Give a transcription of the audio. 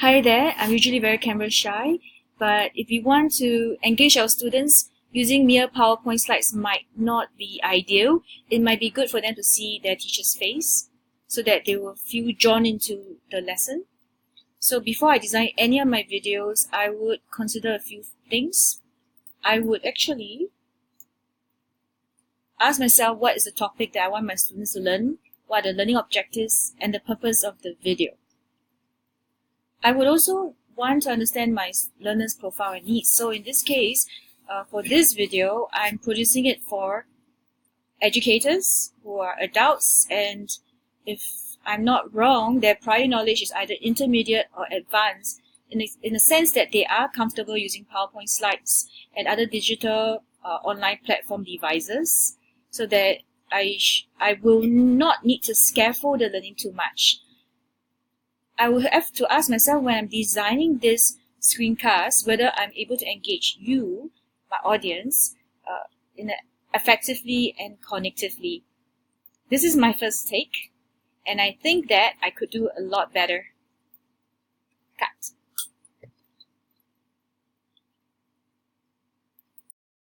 Hi there, I'm usually very camera shy, but if we want to engage our students, using mere PowerPoint slides might not be ideal. It might be good for them to see their teacher's face so that they will feel drawn into the lesson. So before I design any of my videos, I would consider a few things. I would actually ask myself what is the topic that I want my students to learn, what are the learning objectives, and the purpose of the video. I would also want to understand my learner's profile and needs. So in this case, for this video, I'm producing it for educators who are adults, and if I'm not wrong, their prior knowledge is either intermediate or advanced in the sense that they are comfortable using PowerPoint slides and other digital online platform devices, so that I will not need to scaffold the learning too much. I will have to ask myself when I'm designing this screencast whether I'm able to engage you, my audience, effectively and cognitively. This is my first take, and I think that I could do a lot better.